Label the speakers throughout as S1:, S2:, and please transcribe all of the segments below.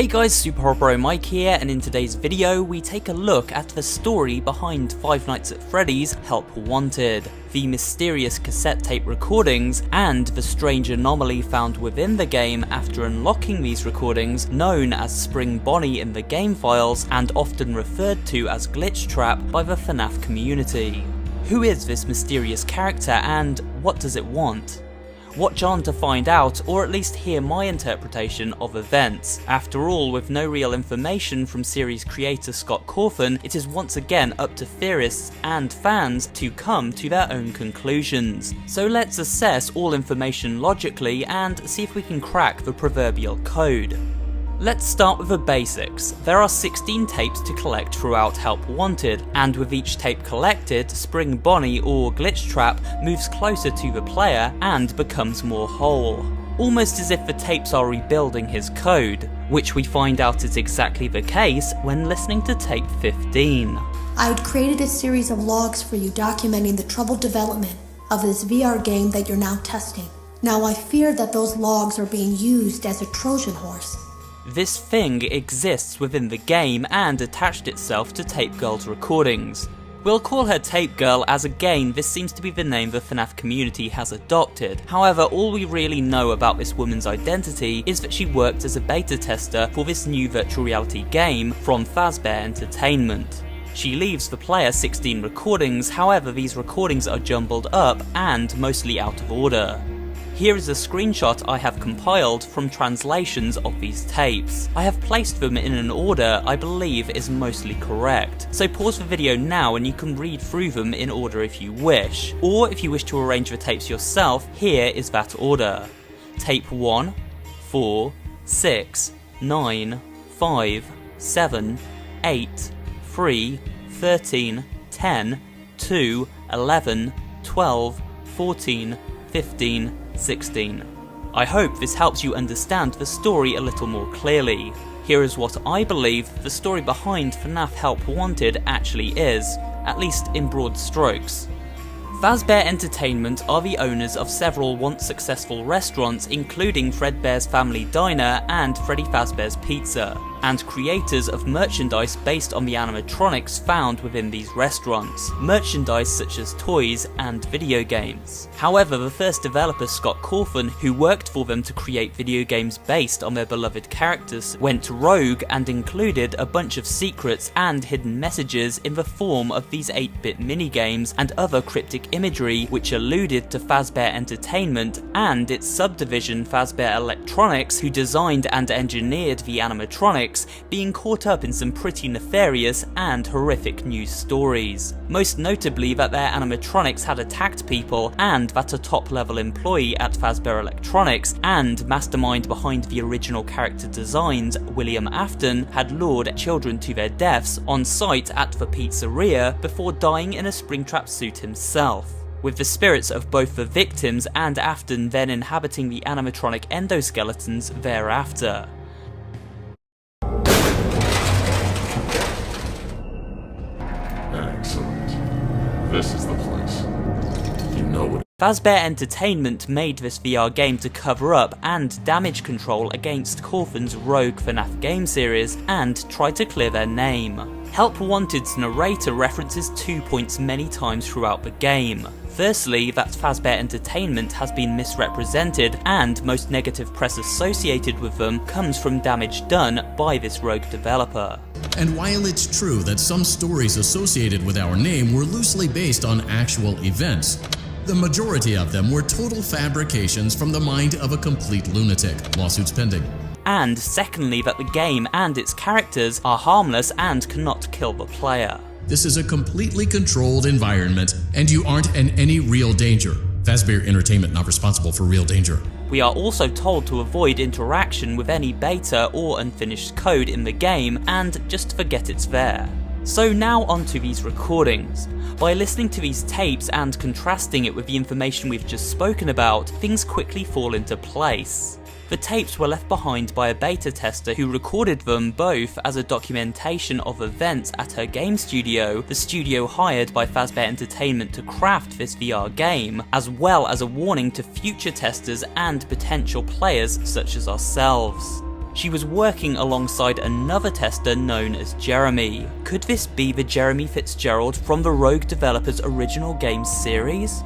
S1: Hey guys, Super Horror Bro Mike here, and in today's video we take a look at the story behind Five Nights at Freddy's Help Wanted, the mysterious cassette tape recordings, and the strange anomaly found within the game after unlocking these recordings, known as Spring Bonnie in the game files and often referred to as Glitchtrap by the FNAF community. Who is this mysterious character and what does it want? Watch on to find out, or at least hear my interpretation of events. After all, with no real information from series creator Scott Cawthon, it is once again up to theorists and fans to come to their own conclusions. So let's assess all information logically and see if we can crack the proverbial code. Let's start with the basics. There are 16 tapes to collect throughout Help Wanted, and with each tape collected, Spring Bonnie or Glitchtrap moves closer to the player and becomes more whole. Almost as if the tapes are rebuilding his code, which we find out is exactly the case when listening to tape 15.
S2: I had created a series of logs for you documenting the troubled development of this VR game that you're now testing. Now I fear that those logs are being used as a Trojan horse.
S1: This thing exists within the game and attached itself to Tape Girl's recordings. We'll call her Tape Girl as again this seems to be the name the FNAF community has adopted. However, all we really know about this woman's identity is that she worked as a beta tester for this new virtual reality game from Fazbear Entertainment. She leaves the player 16 recordings, however these recordings are jumbled up and mostly out of order. Here is a screenshot I have compiled from translations of these tapes. I have placed them in an order I believe is mostly correct, so pause the video now and you can read through them in order if you wish, or if you wish to arrange the tapes yourself, here is that order. Tape 1, 4, 6, 9, 5, 7, 8, 3, 13, 10, 2, 11, 12, 14, 15, 16. I hope this helps you understand the story a little more clearly. Here is what I believe the story behind FNAF Help Wanted actually is, at least in broad strokes. Fazbear Entertainment are the owners of several once successful restaurants including Fredbear's Family Diner and Freddy Fazbear's Pizza, and creators of merchandise based on the animatronics found within these restaurants, merchandise such as toys and video games. However, the first developer Scott Cawthon, who worked for them to create video games based on their beloved characters, went rogue and included a bunch of secrets and hidden messages in the form of these 8-bit minigames and other cryptic imagery which alluded to Fazbear Entertainment and its subdivision Fazbear Electronics, who designed and engineered the animatronics, being caught up in some pretty nefarious and horrific news stories. Most notably that their animatronics had attacked people, and that a top-level employee at Fazbear Electronics and mastermind behind the original character designs, William Afton, had lured children to their deaths on site at the pizzeria before dying in a Springtrap suit himself, with the spirits of both the victims and Afton then inhabiting the animatronic endoskeletons thereafter.
S3: Excellent. This is the place. You know what.
S1: Fazbear Entertainment made this VR game to cover up and damage control against Cawthon's rogue FNAF game series and try to clear their name. Help Wanted's narrator references 2 points many times throughout the game. Firstly, that Fazbear Entertainment has been misrepresented and most negative press associated with them comes from damage done by this rogue developer.
S4: And while it's true that some stories associated with our name were loosely based on actual events, the majority of them were total fabrications from the mind of a complete lunatic. Lawsuits pending.
S1: And secondly, that the game and its characters are harmless and cannot kill the player.
S4: This is a completely controlled environment, and you aren't in any real danger. Fazbear Entertainment not responsible for real danger.
S1: We are also told to avoid interaction with any beta or unfinished code in the game and just forget it's there. So now onto these recordings. By listening to these tapes and contrasting it with the information we've just spoken about, things quickly fall into place. The tapes were left behind by a beta tester who recorded them both as a documentation of events at her game studio, the studio hired by Fazbear Entertainment to craft this VR game, as well as a warning to future testers and potential players such as ourselves. She was working alongside another tester known as Jeremy. Could this be the Jeremy Fitzgerald from the Rogue developer's original game series?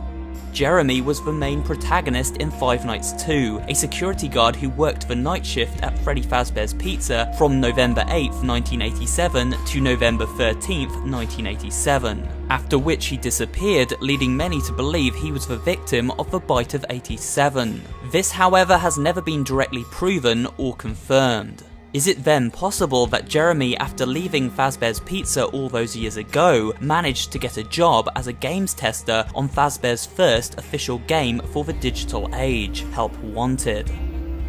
S1: Jeremy was the main protagonist in Five Nights 2, a security guard who worked the night shift at Freddy Fazbear's Pizza from November 8th, 1987 to November 13th, 1987, after which he disappeared, leading many to believe he was the victim of the Bite of 87. This, however, has never been directly proven or confirmed. Is it then possible that Jeremy, after leaving Fazbear's Pizza all those years ago, managed to get a job as a games tester on Fazbear's first official game for the digital age, Help Wanted?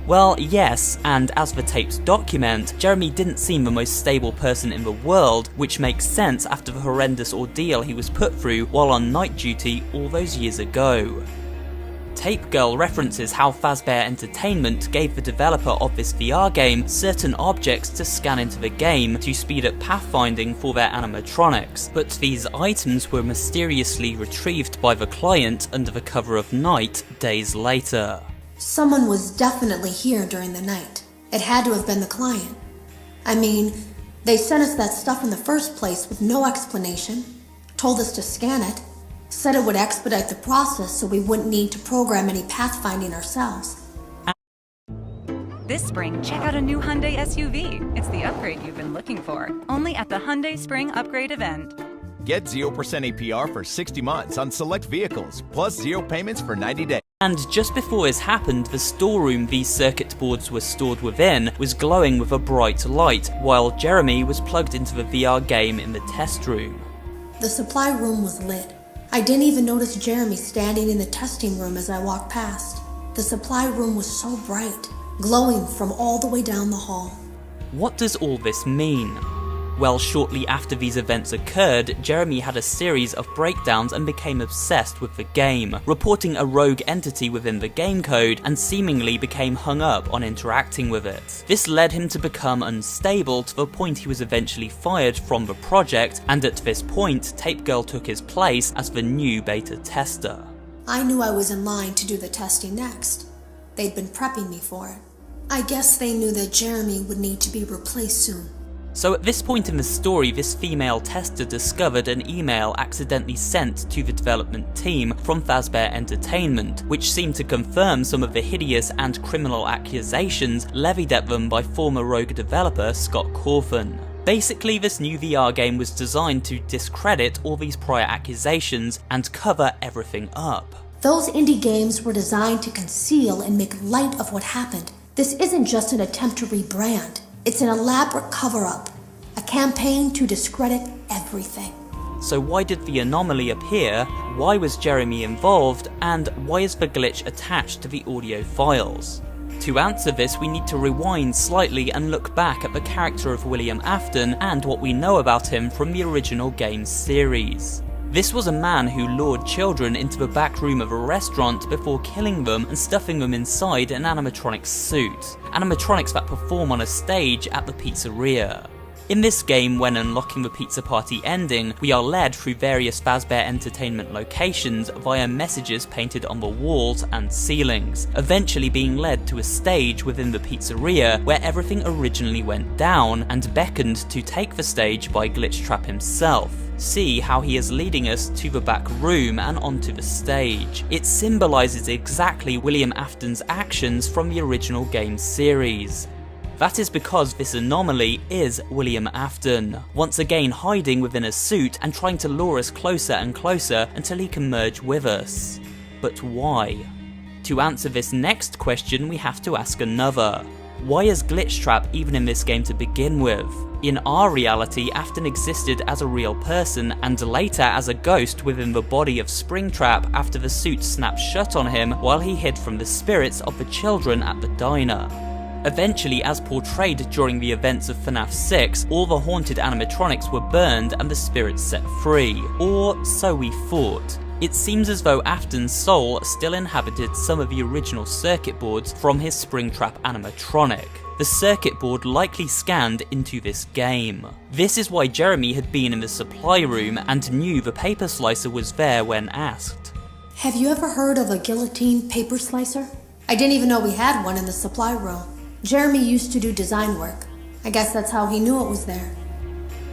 S1: Well, yes, and as the tapes document, Jeremy didn't seem the most stable person in the world, which makes sense after the horrendous ordeal he was put through while on night duty all those years ago. Tape Girl references how Fazbear Entertainment gave the developer of this VR game certain objects to scan into the game to speed up pathfinding for their animatronics, but these items were mysteriously retrieved by the client under the cover of night days later.
S2: Someone was definitely here during the night. It had to have been the client. I mean, they sent us that stuff in the first place with no explanation, told us to scan it, said it would expedite the process so we wouldn't need to program any pathfinding ourselves.
S5: This spring, check out a new Hyundai SUV. It's the upgrade you've been looking for, only at the Hyundai Spring Upgrade event.
S6: Get 0% APR for 60 months on select vehicles, plus 0 payments for 90 days.
S1: And just before this happened, the storeroom these circuit boards were stored within was glowing with a bright light, while Jeremy was plugged into the VR game in the test room.
S2: The supply room was lit. I didn't even notice Jeremy standing in the testing room as I walked past. The supply room was so bright, glowing from all the way down the hall.
S1: What does all this mean? Well, shortly after these events occurred, Jeremy had a series of breakdowns and became obsessed with the game, reporting a rogue entity within the game code and seemingly became hung up on interacting with it. This led him to become unstable to the point he was eventually fired from the project, and at this point, Tape Girl took his place as the new beta tester.
S2: I knew I was in line to do the testing next. They'd been prepping me for it. I guess they knew that Jeremy would need to be replaced soon.
S1: So at this point in the story, this female tester discovered an email accidentally sent to the development team from Fazbear Entertainment, which seemed to confirm some of the hideous and criminal accusations levied at them by former Rogue developer Scott Cawthon. Basically, this new VR game was designed to discredit all these prior accusations and cover everything up.
S2: Those indie games were designed to conceal and make light of what happened. This isn't just an attempt to rebrand. It's an elaborate cover-up, a campaign to discredit everything.
S1: So why did the anomaly appear, why was Jeremy involved, and why is the glitch attached to the audio files? To answer this, we need to rewind slightly and look back at the character of William Afton and what we know about him from the original games series. This was a man who lured children into the back room of a restaurant before killing them and stuffing them inside an animatronics suit. Animatronics that perform on a stage at the pizzeria. In this game, when unlocking the pizza party ending, we are led through various Fazbear Entertainment locations via messages painted on the walls and ceilings, eventually being led to a stage within the pizzeria where everything originally went down and beckoned to take the stage by Glitchtrap himself. See how he is leading us to the back room and onto the stage. It symbolises exactly William Afton's actions from the original game series. That is because this anomaly is William Afton, once again hiding within a suit and trying to lure us closer and closer until he can merge with us. But why? To answer this next question, we have to ask another. Why is Glitchtrap even in this game to begin with? In our reality, Afton existed as a real person and later as a ghost within the body of Springtrap after the suit snapped shut on him while he hid from the spirits of the children at the diner. Eventually, as portrayed during the events of FNAF 6, all the haunted animatronics were burned and the spirits set free, or so we thought. It seems as though Afton's soul still inhabited some of the original circuit boards from his Springtrap animatronic. The circuit board likely scanned into this game. This is why Jeremy had been in the supply room and knew the paper slicer was there when asked.
S2: Have you ever heard of a guillotine paper slicer? I didn't even know we had one in the supply room. Jeremy used to do design work. I guess that's how he knew it was there.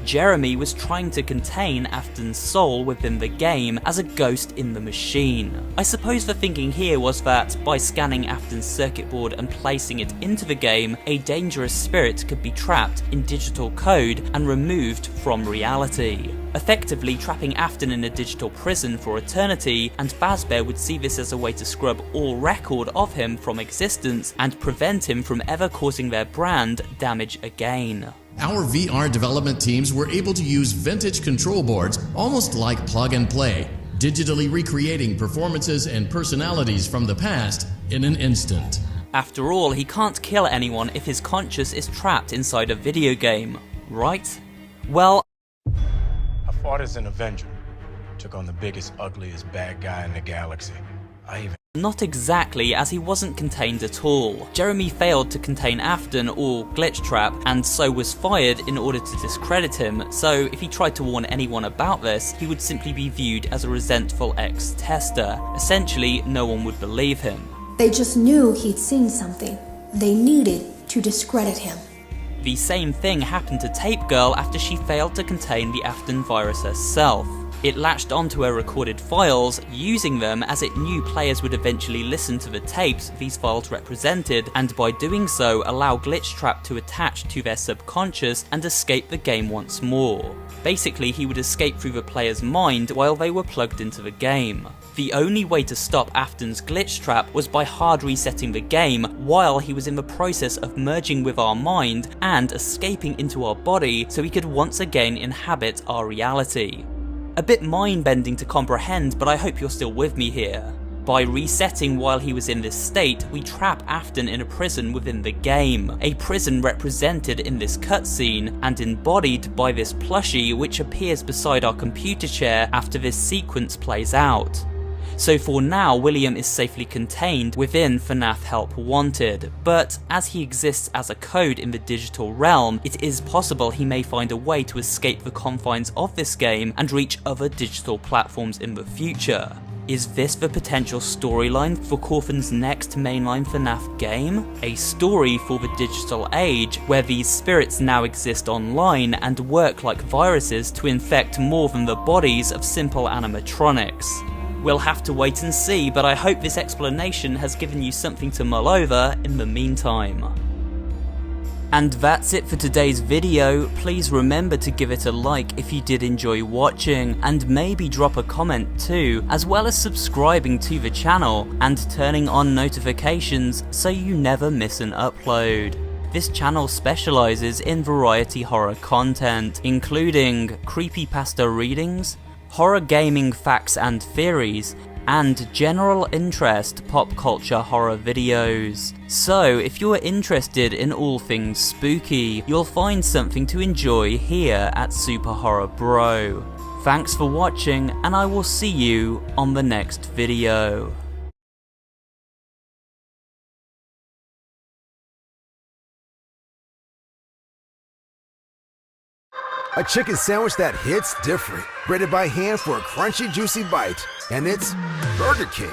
S1: Jeremy was trying to contain Afton's soul within the game as a ghost in the machine. I suppose the thinking here was that by scanning Afton's circuit board and placing it into the game, a dangerous spirit could be trapped in digital code and removed from reality, effectively trapping Afton in a digital prison for eternity, and Fazbear would see this as a way to scrub all record of him from existence and prevent him from ever causing their brand damage again.
S4: Our VR development teams were able to use vintage control boards almost like plug and play, digitally recreating performances and personalities from the past in an instant.
S1: After all, he can't kill anyone if his conscience is trapped inside a video game, right? Well,
S7: I fought as an Avenger, took on the biggest, ugliest bad guy in the galaxy.
S1: not exactly, as he wasn't contained at all. Jeremy failed to contain Afton or Glitchtrap, and so was fired in order to discredit him, so if he tried to warn anyone about this, he would simply be viewed as a resentful ex-tester. Essentially, no one would believe him.
S2: They just knew he'd seen something. They needed to discredit him.
S1: The same thing happened to Tape Girl after she failed to contain the Afton virus herself. It latched onto her recorded files, using them as it knew players would eventually listen to the tapes these files represented, and by doing so allow Glitchtrap to attach to their subconscious and escape the game once more. Basically, he would escape through the player's mind while they were plugged into the game. The only way to stop Afton's Glitchtrap was by hard resetting the game while he was in the process of merging with our mind and escaping into our body so he could once again inhabit our reality. A bit mind-bending to comprehend, but I hope you're still with me here. By resetting while he was in this state, we trap Afton in a prison within the game, a prison represented in this cutscene and embodied by this plushie which appears beside our computer chair after this sequence plays out. So for now, William is safely contained within FNAF Help Wanted, but as he exists as a code in the digital realm, it is possible he may find a way to escape the confines of this game and reach other digital platforms in the future. Is this the potential storyline for Corfin's next mainline FNAF game? A story for the digital age, where these spirits now exist online and work like viruses to infect more than the bodies of simple animatronics. We'll have to wait and see, but I hope this explanation has given you something to mull over in the meantime. And that's it for today's video. Please remember to give it a like if you did enjoy watching, and maybe drop a comment too, as well as subscribing to the channel and turning on notifications so you never miss an upload. This channel specializes in variety horror content, including creepypasta readings, horror gaming facts and theories, and general interest pop culture horror videos. So if you're interested in all things spooky, you'll find something to enjoy here at Super Horror Bro. Thanks for watching, and I will see you on the next video.
S8: A chicken sandwich that hits different. Breaded by hand for a crunchy, juicy bite. And it's Burger King.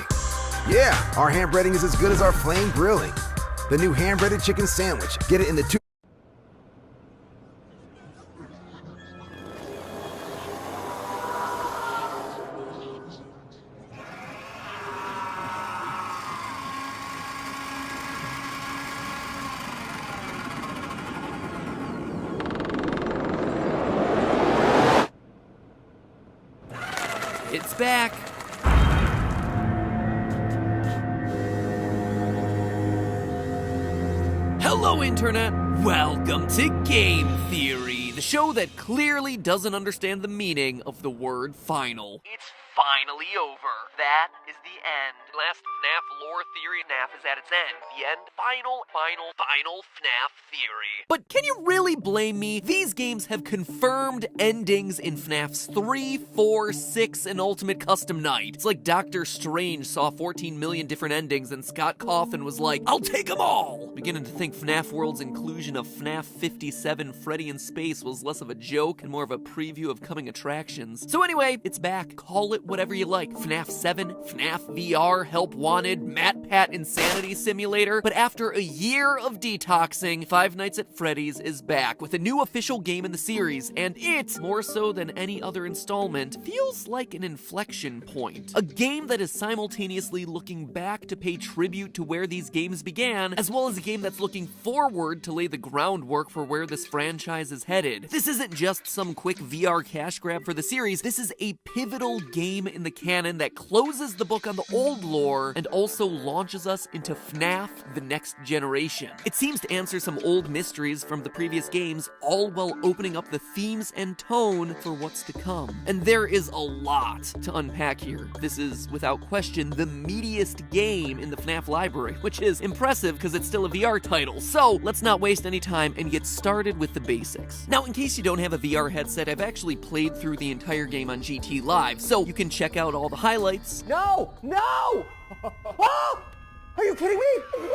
S8: Yeah, our hand breading is as good as our flame grilling. The new hand-breaded chicken sandwich. Get it in the two...
S9: It's back! Hello, Internet! Welcome to Game Theory, the show that clearly doesn't understand the meaning of the word final. It's finally over. That is the end. Last FNAF lore theory FNAF is at its end. The end. Final FNAF theory. But can you really blame me? These games have confirmed endings in FNAFs 3, 4, 6, and Ultimate Custom Night. It's like Doctor Strange saw 14 million different endings and Scott Cawthon was like, I'll take them all! Beginning to think FNAF World's inclusion of FNAF 57 Freddy in Space was less of a joke and more of a preview of coming attractions. So anyway, it's back. Call it it whatever you like. FNAF 7, FNAF VR, Help Wanted, MatPat Insanity Simulator. But after a year of detoxing, Five Nights at Freddy's is back with a new official game in the series, and it, more so than any other installment, feels like an inflection point. A game that is simultaneously looking back to pay tribute to where these games began, as well as a game that's looking forward to lay the groundwork for where this franchise is headed. This isn't just some quick VR cash grab for the series, this is a pivotal game in the canon that closes the book on the old lore and also launches us into FNAF: The Next Generation. It seems to answer some old mysteries from the previous games, all while opening up the themes and tone for what's to come. And there is a lot to unpack here. This is, without question, the meatiest game in the FNAF library, which is impressive because it's still a VR title. So let's not waste any time and get started with the basics. Now, in case you don't have a VR headset, I've actually played through the entire game on GT Live, so you can check out all the highlights.
S10: No! No! Oh! Are you kidding me?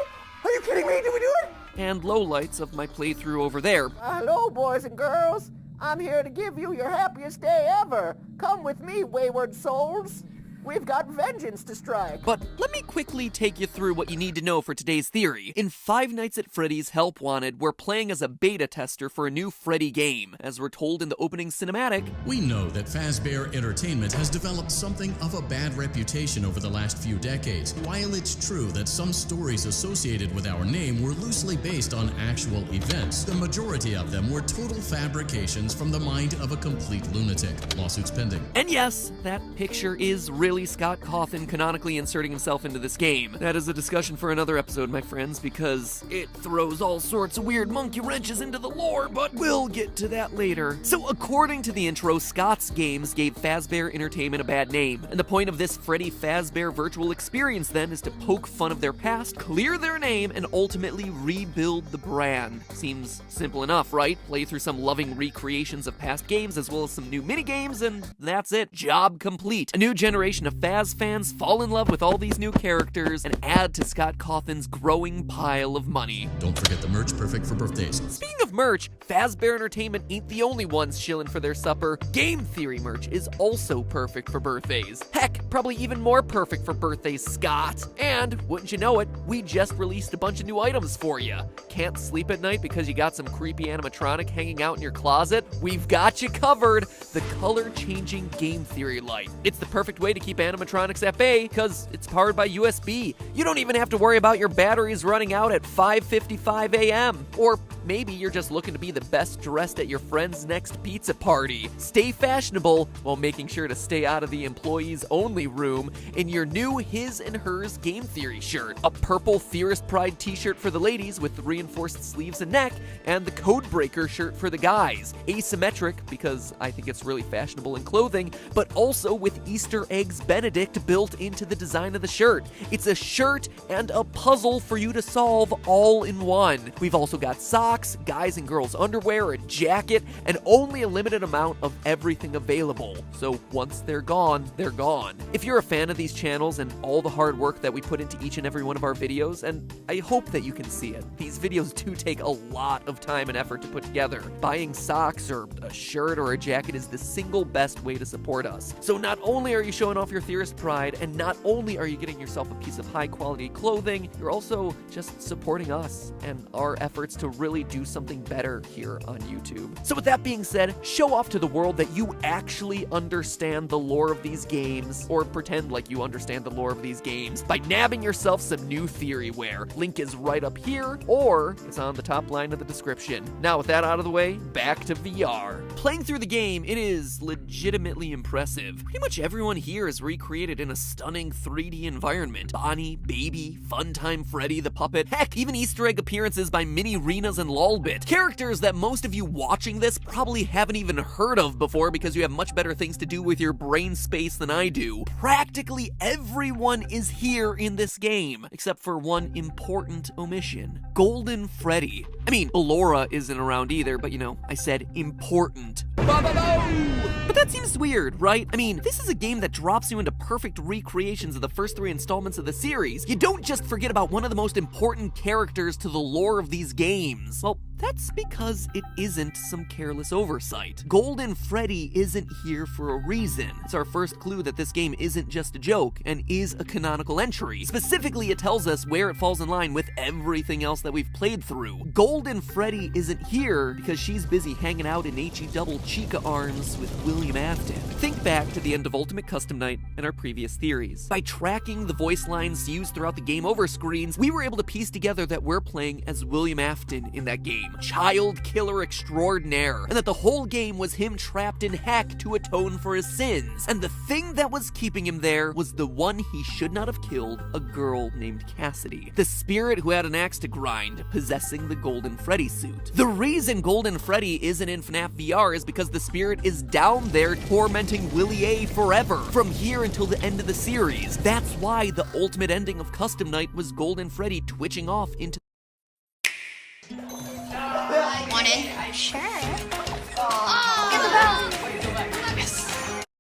S10: Are you kidding me? Did we do it?
S9: And lowlights of my playthrough over there.
S10: Hello, boys and girls. I'm here to give you your happiest day ever. Come with me, wayward souls. We've got vengeance to strike.
S9: But let me quickly take you through what you need to know for today's theory. In Five Nights at Freddy's Help Wanted, we're playing as a beta tester for a new Freddy game. As we're told in the opening cinematic,
S4: we know that Fazbear Entertainment has developed something of a bad reputation over the last few decades. While it's true that some stories associated with our name were loosely based on actual events, the majority of them were total fabrications from the mind of a complete lunatic. Lawsuits pending.
S9: And yes, that picture is really Scott Cawthon canonically inserting himself into this game. That is a discussion for another episode, my friends, because it throws all sorts of weird monkey wrenches into the lore, but we'll get to that later. So according to the intro, Scott's Games gave Fazbear Entertainment a bad name, and the point of this Freddy Fazbear virtual experience then is to poke fun of their past, clear their name, and ultimately rebuild the brand. Seems simple enough, right? Play through some loving recreations of past games as well as some new minigames, and that's it. Job complete. A new generation of Faz fans fall in love with all these new characters and add to Scott Cawthon's growing pile of money.
S4: Don't forget the merch, perfect for birthdays.
S9: Speaking of merch, Fazbear Entertainment ain't the only ones shilling for their supper. Game Theory merch is also perfect for birthdays. Heck, probably even more perfect for birthdays, Scott. And, wouldn't you know it, we just released a bunch of new items for you. Can't sleep at night because you got some creepy animatronic hanging out in your closet? We've got you covered. The color-changing Game Theory light. It's the perfect way to keep animatronics at bay because it's powered by USB. You don't even have to worry about your batteries running out at 5:55 a.m. Or maybe you're just looking to be the best dressed at your friend's next pizza party. Stay fashionable while making sure to stay out of the employees only room in your new His and Hers Game Theory shirt. A purple Theorist Pride t-shirt for the ladies with reinforced sleeves and neck, and the Codebreaker shirt for the guys. Asymmetric because I think it's really fashionable in clothing, but also with Easter eggs Benedict built into the design of the shirt. It's a shirt and a puzzle for you to solve all in one. We've also got socks, guys and girls underwear, a jacket, and only a limited amount of everything available. So once they're gone, they're gone. If you're a fan of these channels and all the hard work that we put into each and every one of our videos, and I hope that you can see it, these videos do take a lot of time and effort to put together. Buying socks or a shirt or a jacket is the single best way to support us. So not only are you showing off your Theorist Pride, and not only are you getting yourself a piece of high quality clothing, you're also just supporting us and our efforts to really do something better here on YouTube. So with that being said, show off to the world that you actually understand the lore of these games, or pretend like you understand the lore of these games, by nabbing yourself some new theory wear. Link is right up here, or it's on the top line of the description. Now with that out of the way, back to VR. Playing through the game, it is legitimately impressive. Pretty much everyone here is recreated in a stunning 3D environment. Bonnie, Baby, Funtime Freddy the Puppet, heck, even Easter egg appearances by Mini Renas and Lolbit. Characters that most of you watching this probably haven't even heard of before because you have much better things to do with your brain space than I do. Practically everyone is here in this game, except for one important omission. Golden Freddy. I mean, Allura isn't around either, but you know, I said important. But that seems weird, right? I mean, this is a game that drops you into perfect recreations of the first 3 installments of the series. You don't just forget about one of the most important characters to the lore of these games. Well, That's because it isn't some careless oversight. Golden Freddy isn't here for a reason. It's our first clue that this game isn't just a joke and is a canonical entry. Specifically, it tells us where it falls in line with everything else that we've played through. Golden Freddy isn't here because she's busy hanging out in HE double Chica arms with William Afton. Think back to the end of Ultimate Custom Night and our previous theories. By tracking the voice lines used throughout the game over screens, we were able to piece together that we're playing as William Afton in that game, child killer extraordinaire, and that the whole game was him trapped in heck to atone for his sins. And the thing that was keeping him there was the one he should not have killed, a girl named Cassidy, the spirit who had an axe to grind, possessing the Golden Freddy suit. The reason Golden Freddy isn't in FNAF VR is because the spirit is down there tormenting Willie A forever, from here until the end of the series. That's why the ultimate ending of Custom Night was Golden Freddy twitching off into
S11: Want in? Sure.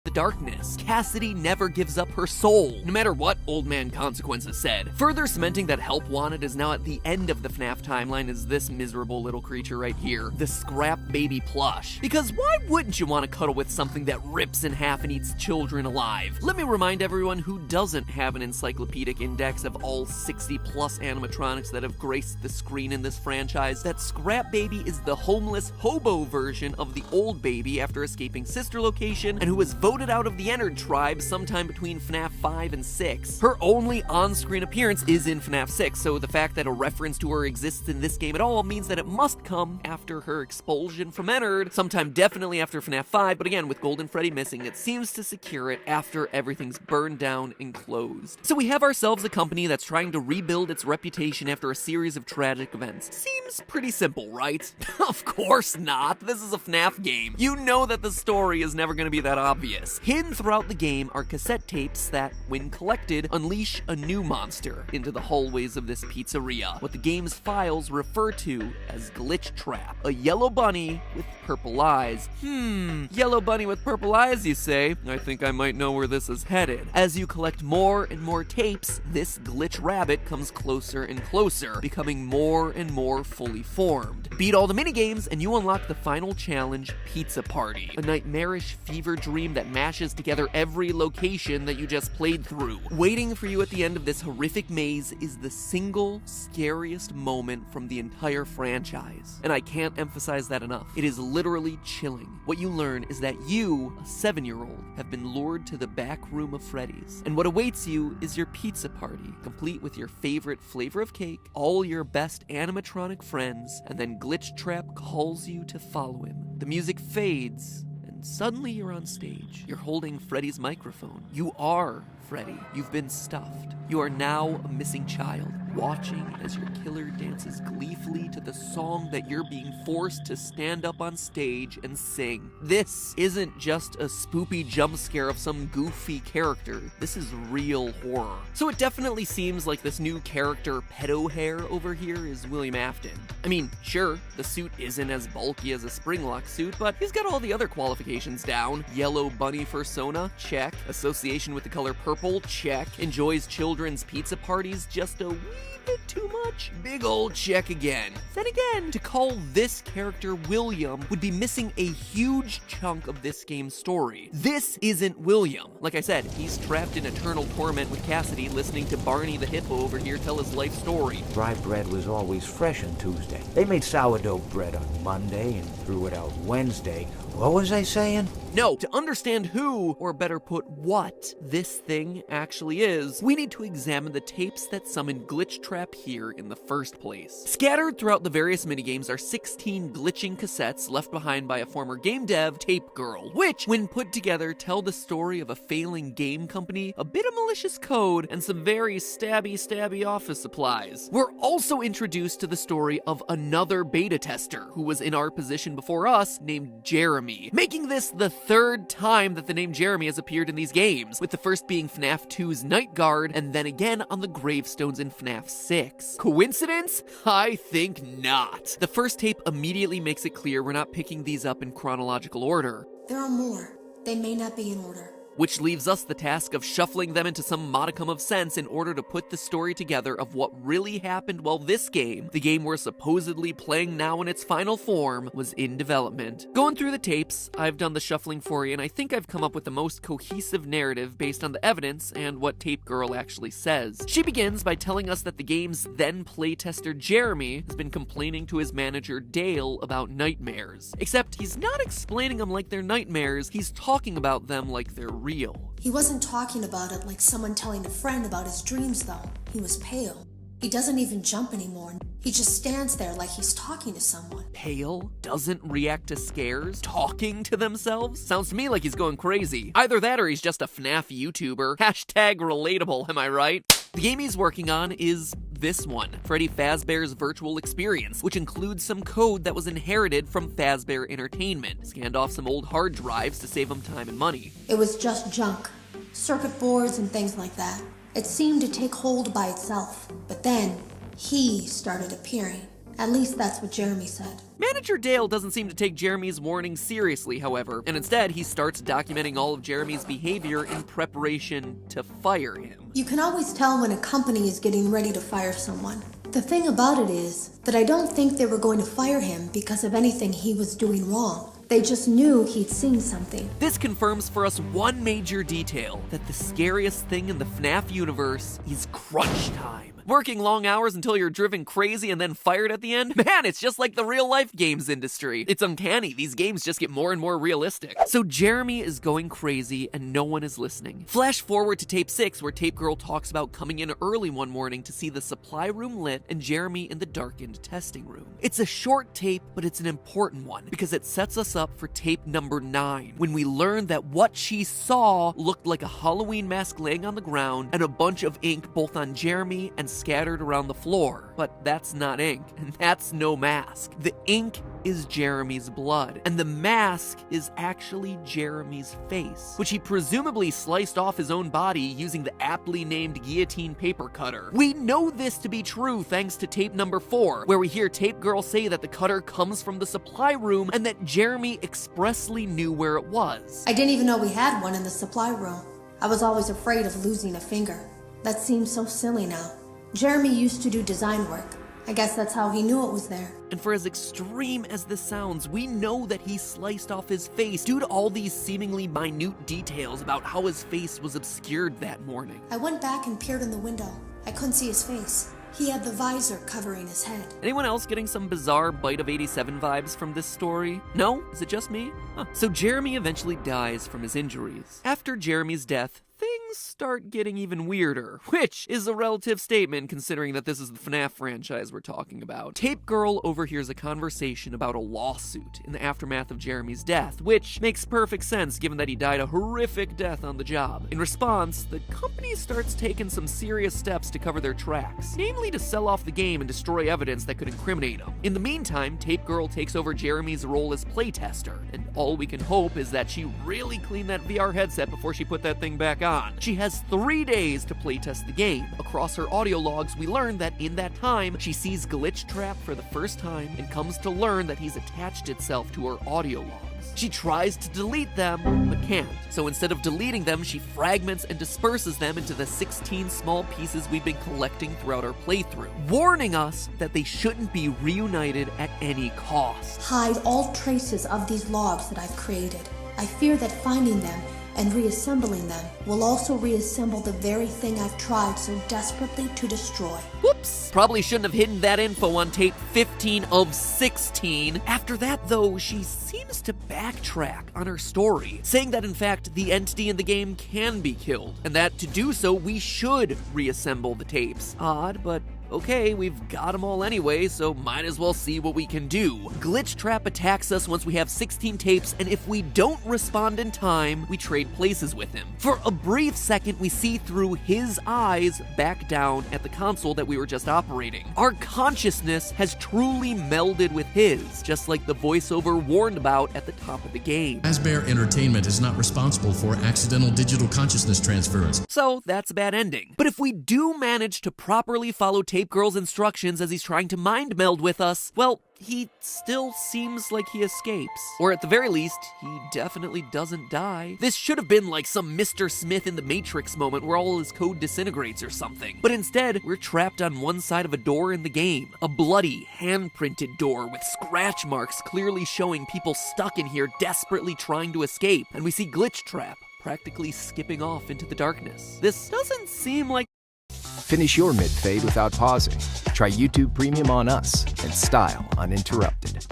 S9: the darkness. Cassidy never gives up her soul, no matter what Old Man Consequences said. Further cementing that help wanted is now at the end of the FNAF timeline is this miserable little creature right here, the Scrap Baby plush. Because why wouldn't you want to cuddle with something that rips in half and eats children alive? Let me remind everyone who doesn't have an encyclopedic index of all 60 plus animatronics that have graced the screen in this franchise, that Scrap Baby is the homeless hobo version of the old baby after escaping sister location, and who was voted out of the Ennard tribe sometime between FNAF 5 and 6. Her only on-screen appearance is in FNAF 6, so the fact that a reference to her exists in this game at all means that it must come after her expulsion from Ennard, sometime definitely after FNAF 5, but again, with Golden Freddy missing, it seems to secure it after everything's burned down and closed. So we have ourselves a company that's trying to rebuild its reputation after a series of tragic events. Seems pretty simple, right? Of course not. This is a FNAF game. You know that the story is never going to be that obvious. Hidden throughout the game are cassette tapes that, when collected, unleash a new monster into the hallways of this pizzeria, what the game's files refer to as Glitchtrap, a yellow bunny with purple eyes. Yellow bunny with purple eyes, you say? I think I might know where this is headed. As you collect more and more tapes, this glitch rabbit comes closer and closer, becoming more and more fully formed. Beat all the minigames and you unlock the final challenge, Pizza Party, a nightmarish fever dream that mashes together every location that you just played through. Waiting for you at the end of this horrific maze is the single scariest moment from the entire franchise. And I can't emphasize that enough. It is literally chilling. What you learn is that you, a 7-year-old, have been lured to the back room of Freddy's. And what awaits you is your pizza party, complete with your favorite flavor of cake, all your best animatronic friends, and then Glitchtrap calls you to follow him. The music fades, and suddenly you're on stage. You're holding Freddy's microphone. You are Freddy. You've been stuffed. You are now a missing child, watching as your killer dances gleefully to the song that you're being forced to stand up on stage and sing. This isn't just a spoopy jump scare of some goofy character. This is real horror. So it definitely seems like this new character, Pedo Hair, over here is William Afton. I mean, sure, the suit isn't as bulky as a Springlock suit, but he's got all the other qualifications down. Yellow bunny fursona? Check. Association with the color purple? Check. Enjoys children's pizza parties? Just a wee bit too much? Big old check again. Then again, to call this character William would be missing a huge chunk of this game's story. This isn't William. Like I said, he's trapped in eternal torment with Cassidy, listening to Barney the Hippo over here tell his life story.
S12: Rye bread was always fresh on Tuesday. They made sourdough bread on Monday and threw it out Wednesday. What was I saying?
S9: No, to understand who, or better put, what this thing actually is, we need to examine the tapes that summoned Glitchtrap here in the first place. Scattered throughout the various minigames are 16 glitching cassettes left behind by a former game dev, Tape Girl, which, when put together, tell the story of a failing game company, a bit of malicious code, and some very stabby office supplies. We're also introduced to the story of another beta tester, who was in our position before us, named Jeremy, making this the third time that the name Jeremy has appeared in these games, with the first being FNAF 2's Night Guard, and then again on the gravestones in FNAF 6. Coincidence? I think not. The first tape immediately makes it clear we're not picking these up in chronological order.
S2: There are more. They may not be in order.
S9: which leaves us the task of shuffling them into some modicum of sense in order to put the story together of what really happened while this game, the game we're supposedly playing now in its final form, was in development. Going through the tapes, I've done the shuffling for you, and I think I've come up with the most cohesive narrative based on the evidence and what Tape Girl actually says. She begins by telling us that the game's then playtester Jeremy has been complaining to his manager Dale about nightmares. Except he's not explaining them like they're nightmares, he's talking about them like they're real.
S2: He wasn't talking about it like someone telling a friend about his dreams, though. He was pale. He doesn't even jump anymore. He just stands there like he's talking to someone.
S9: Pale? Doesn't react to scares? Talking to themselves? Sounds to me like he's going crazy. Either that or he's just a FNAF YouTuber. Hashtag relatable, am I right? The game he's working on is this one, Freddy Fazbear's Virtual Experience, which includes some code that was inherited from Fazbear Entertainment. Scanned off some old hard drives to save him time and money.
S2: It was just junk. Circuit boards and things like that. It seemed to take hold by itself. But then, he started appearing. At least that's what Jeremy said.
S9: Manager Dale doesn't seem to take Jeremy's warning seriously, however, and instead he starts documenting all of Jeremy's behavior in preparation to fire him.
S2: You can always tell when a company is getting ready to fire someone. The thing about it is that I don't think they were going to fire him because of anything he was doing wrong. They just knew he'd seen something.
S9: This confirms for us one major detail, that the scariest thing in the FNAF universe is crunch time. Working long hours until you're driven crazy and then fired at the end? Man, it's just like the real-life games industry. It's uncanny, these games just get more and more realistic. So Jeremy is going crazy and no one is listening. Flash forward to tape 6 where Tape Girl talks about coming in early one morning to see the supply room lit and Jeremy in the darkened testing room. It's a short tape, but it's an important one because it sets us up for tape number 9, when we learn that what she saw looked like a Halloween mask laying on the ground and a bunch of ink both on Jeremy and scattered around the floor. But that's not ink, and that's no mask. The ink is Jeremy's blood, and the mask is actually Jeremy's face, which he presumably sliced off his own body using the aptly named guillotine paper cutter. We know this to be true thanks to tape number 4, where we hear Tape Girl say that the cutter comes from the supply room and that Jeremy expressly knew where it was.
S2: I didn't even know we had one in the supply room. I was always afraid of losing a finger. That seems so silly now. Jeremy used to do design work. I guess that's how he knew it was there.
S9: And for as extreme as this sounds, we know that he sliced off his face due to all these seemingly minute details about how his face was obscured that morning.
S2: I went back and peered in the window. I couldn't see his face. He had the visor covering his head.
S9: Anyone else getting some bizarre Bite of 87 vibes from this story? No? Is it just me? Huh. So Jeremy eventually dies from his injuries. After Jeremy's death, things start getting even weirder, which is a relative statement considering that this is the FNAF franchise we're talking about. Tape Girl overhears a conversation about a lawsuit in the aftermath of Jeremy's death, which makes perfect sense given that he died a horrific death on the job. In response, the company starts taking some serious steps to cover their tracks, namely to sell off the game and destroy evidence that could incriminate him. In the meantime, Tape Girl takes over Jeremy's role as playtester, and all we can hope is that she really cleaned that VR headset before she put that thing back on. She has 3 days to playtest the game. Across her audio logs, we learn that in that time, she sees Glitchtrap for the first time and comes to learn that he's attached itself to her audio logs. She tries to delete them, but can't. So instead of deleting them, she fragments and disperses them into the 16 small pieces we've been collecting throughout our playthrough, warning us that they shouldn't be reunited at any cost.
S2: Hide all traces of these logs that I've created. I fear that finding them and reassembling them will also reassemble the very thing I've tried so desperately to destroy.
S9: Whoops! Probably shouldn't have hidden that info on tape 15 of 16. After that, though, she seems to backtrack on her story, saying that in fact the entity in the game can be killed, and that to do so we should reassemble the tapes. Odd, but okay, we've got them all anyway, so might as well see what we can do. Glitchtrap attacks us once we have 16 tapes, and if we don't respond in time, we trade places with him. For a brief second, we see through his eyes back down at the console that we were just operating. Our consciousness has truly melded with his, just like the voiceover warned about at the top of the game.
S4: Fazbear Entertainment is not responsible for accidental digital consciousness transference.
S9: So that's a bad ending. But if we do manage to properly follow Tape Girl's instructions as he's trying to mind meld with us, well, he still seems like he escapes. Or at the very least, he definitely doesn't die. This should have been like some Mr. Smith in the Matrix moment where all his code disintegrates or something. But instead, we're trapped on one side of a door in the game. A bloody, hand-printed door with scratch marks clearly showing people stuck in here desperately trying to escape. And we see Glitchtrap practically skipping off into the darkness. This doesn't seem like...
S6: Finish your mid-fade without pausing. Try YouTube Premium on us and style uninterrupted.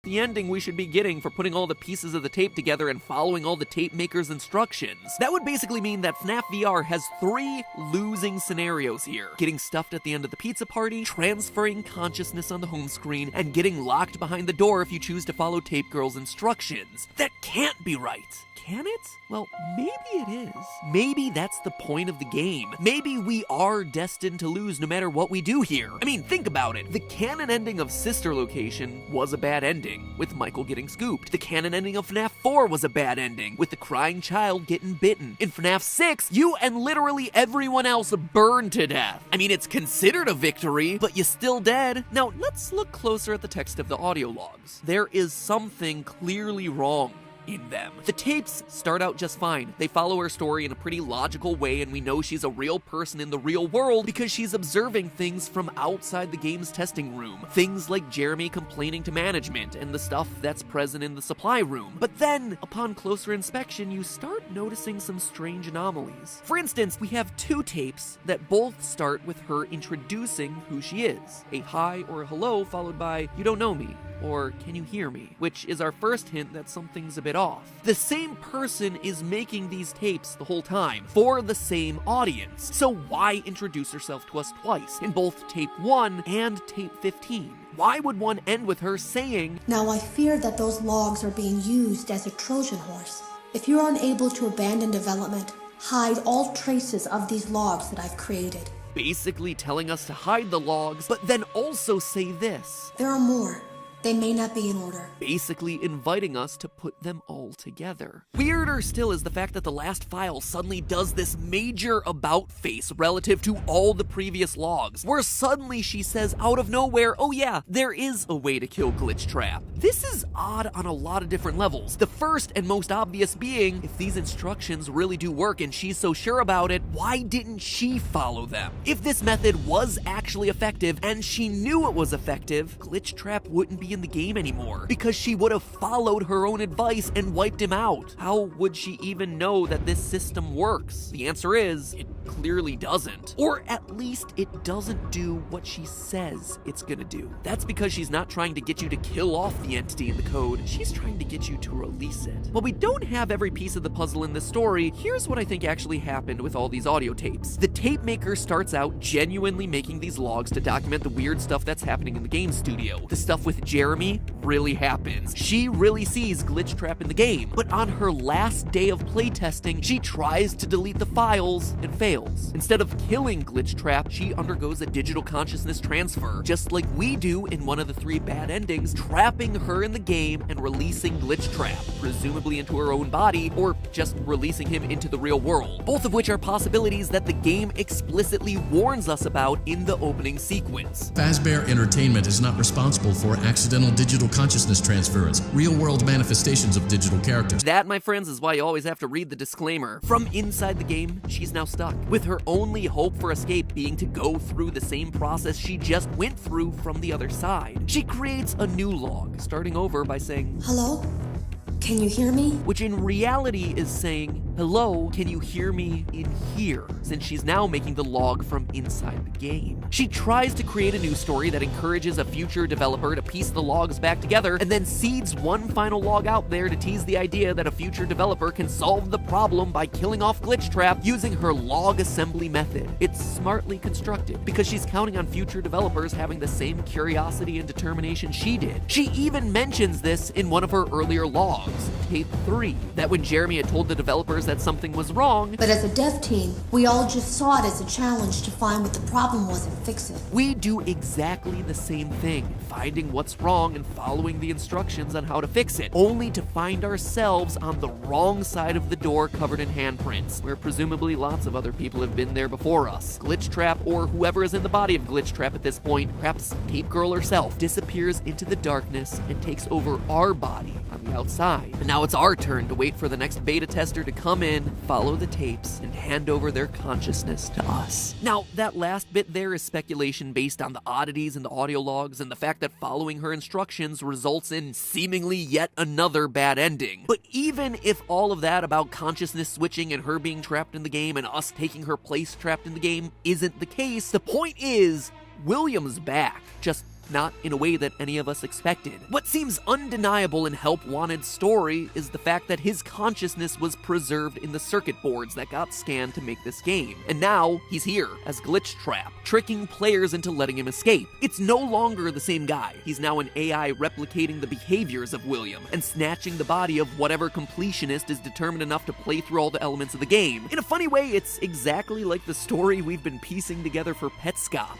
S9: the ending we should be getting for putting all the pieces of the tape together and following all the tape maker's instructions. That would basically mean that FNAF VR has 3 losing scenarios here. Getting stuffed at the end of the pizza party, transferring consciousness on the home screen, and getting locked behind the door if you choose to follow Tape Girl's instructions. That can't be right. Can it? Well, maybe it is. Maybe that's the point of the game. Maybe we are destined to lose no matter what we do here. I mean, think about it. The canon ending of Sister Location was a bad ending, with Michael getting scooped. The canon ending of FNAF 4 was a bad ending, with the crying child getting bitten. In FNAF 6, you and literally everyone else burned to death. I mean, it's considered a victory, but you're still dead. Now, let's look closer at the text of the audio logs. There is something clearly wrong in them. The tapes start out just fine. They follow her story in a pretty logical way, and we know she's a real person in the real world because she's observing things from outside the game's testing room. Things like Jeremy complaining to management and the stuff that's present in the supply room. But then, upon closer inspection, you start noticing some strange anomalies. For instance, we have 2 tapes that both start with her introducing who she is. A hi or a hello followed by, "You don't know me," or "Can you hear me?" which is our first hint that something's a bit off. The same person is making these tapes the whole time, for the same audience. So why introduce herself to us twice, in both tape 1 and tape 15? Why would one end with her saying,
S2: "Now I fear that those logs are being used as a Trojan horse. If you're unable to abandon development, hide all traces of these logs that I've created."
S9: basically telling us to hide the logs, but then also say this.
S2: "There are more. They may not be in order."
S9: Basically inviting us to put them all together. Weirder still is the fact that the last file suddenly does this major about face relative to all the previous logs, where suddenly she says out of nowhere, "Oh yeah, there is a way to kill Glitchtrap." This is odd on a lot of different levels. The first and most obvious being, if these instructions really do work and she's so sure about it, why didn't she follow them? If this method was actually effective and she knew it was effective, Glitchtrap wouldn't be in the game anymore, because she would have followed her own advice and wiped him out. How would she even know that this system works? The answer is, it clearly doesn't. Or at least it doesn't do what she says it's gonna do. That's because she's not trying to get you to kill off the entity in the code, she's trying to get you to release it. While we don't have every piece of the puzzle in this story, here's what I think actually happened with all these audio tapes. The tape maker starts out genuinely making these logs to document the weird stuff that's happening in the game studio. The stuff with Jeremy really happens. She really sees Glitchtrap in the game, but on her last day of playtesting, she tries to delete the files and fails. Instead of killing Glitchtrap, she undergoes a digital consciousness transfer, just like we do in one of the 3 bad endings, trapping her in the game and releasing Glitchtrap, presumably into her own body, or just releasing him into the real world. Both of which are possibilities that the game explicitly warns us about in the opening sequence.
S4: Fazbear Entertainment is not responsible for accidental digital consciousness transference, real-world manifestations of digital characters.
S9: That, my friends, is why you always have to read the disclaimer. From inside the game, she's now stuck, with her only hope for escape being to go through the same process she just went through from the other side. She creates a new log, starting over by saying,
S2: "Hello? Can you hear me?"
S9: which in reality is saying, "Hello, can you hear me in here?" since she's now making the log from inside the game. She tries to create a new story that encourages a future developer to piece the logs back together, and then seeds one final log out there to tease the idea that a future developer can solve the problem by killing off Glitchtrap using her log assembly method. It's smartly constructed, because she's counting on future developers having the same curiosity and determination she did. She even mentions this in one of her earlier logs, tape 3, that when Jeremy had told the developers discovers that something was wrong.
S2: But as a dev team, we all just saw it as a challenge to find what the problem was and fix it.
S9: We do exactly the same thing, finding what's wrong and following the instructions on how to fix it, only to find ourselves on the wrong side of the door covered in handprints, where presumably lots of other people have been there before us. Glitchtrap, or whoever is in the body of Glitchtrap at this point, perhaps Tape Girl herself, disappears into the darkness and takes over our body on the outside. And now it's our turn to wait for the next beta tester to come in, follow the tapes, and hand over their consciousness to us. Now, that last bit there is speculation based on the oddities in the audio logs and the fact that following her instructions results in seemingly yet another bad ending. But even if all of that about consciousness switching and her being trapped in the game and us taking her place trapped in the game isn't the case, the point is, William's back, just not in a way that any of us expected. What seems undeniable in Help Wanted's story is the fact that his consciousness was preserved in the circuit boards that got scanned to make this game. And now, he's here as Glitchtrap, tricking players into letting him escape. It's no longer the same guy. He's now an AI replicating the behaviors of William and snatching the body of whatever completionist is determined enough to play through all the elements of the game. In a funny way, it's exactly like the story we've been piecing together for Petscop.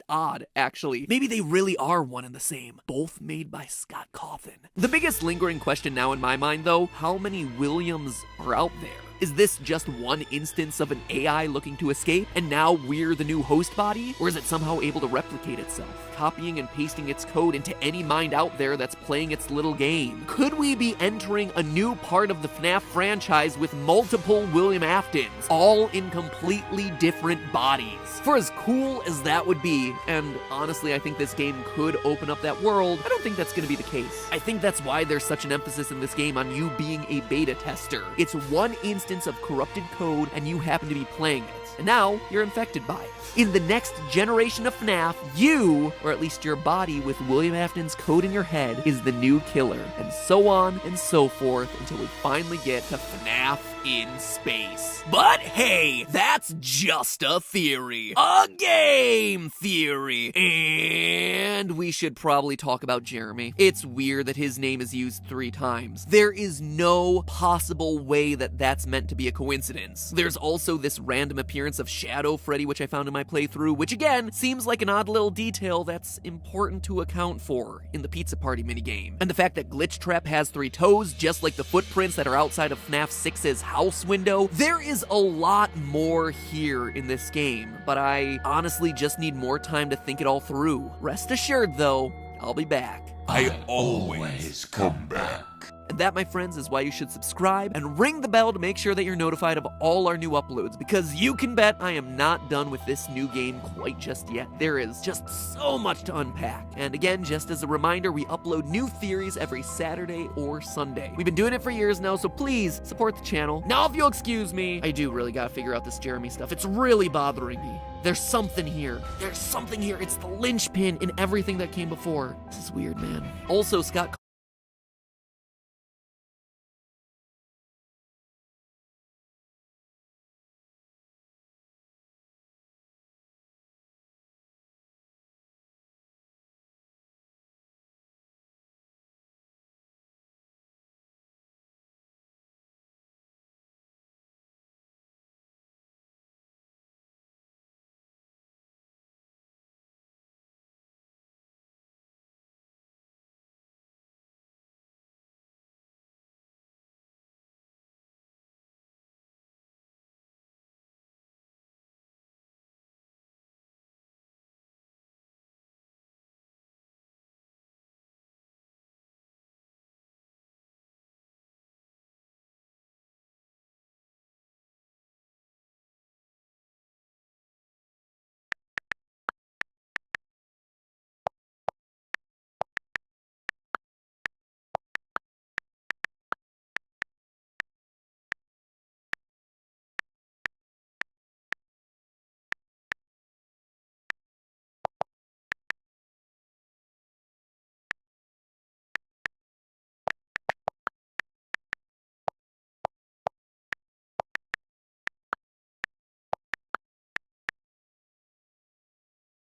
S9: Odd, actually. Maybe they really are one and the same, both made by Scott Cawthon. The biggest lingering question now in my mind, though, how many Williams are out there? Is this just one instance of an AI looking to escape, and now we're the new host body? Or is it somehow able to replicate itself, copying and pasting its code into any mind out there that's playing its little game? Could we be entering a new part of the FNAF franchise with multiple William Aftons, all in completely different bodies? For as cool as that would be, and honestly I think this game could open up that world, I don't think that's going to be the case. I think that's why there's such an emphasis in this game on you being a beta tester. It's one instance of corrupted code and you happen to be playing it. And now you're infected by it. In the next generation of FNAF, you, or at least your body with William Afton's code in your head, is the new killer. And so on and so forth until we finally get to FNAF in space. But hey, that's just a theory. A game theory. And we should probably talk about Jeremy. It's weird that his name is used 3 times. There is no possible way that that's meant to be a coincidence. There's also this random appearance of Shadow Freddy, which I found in my playthrough, which again, seems like an odd little detail that's important to account for in the Pizza Party minigame. And the fact that Glitchtrap has 3 toes, just like the footprints that are outside of FNAF 6's house window. There is a lot more here in this game, but I honestly just need more time to think it all through. Rest assured though, I'll be back.
S3: I always come back.
S9: And that, my friends, is why you should subscribe and ring the bell to make sure that you're notified of all our new uploads, because you can bet I am not done with this new game quite just yet. There is just so much to unpack. And again, just as a reminder, we upload new theories every Saturday or Sunday. We've been doing it for years now, so please support the channel. Now, if you'll excuse me, I do really gotta figure out this Jeremy stuff. It's really bothering me. There's something here. There's something here. It's the linchpin in everything that came before. This is weird, man. Also, Scott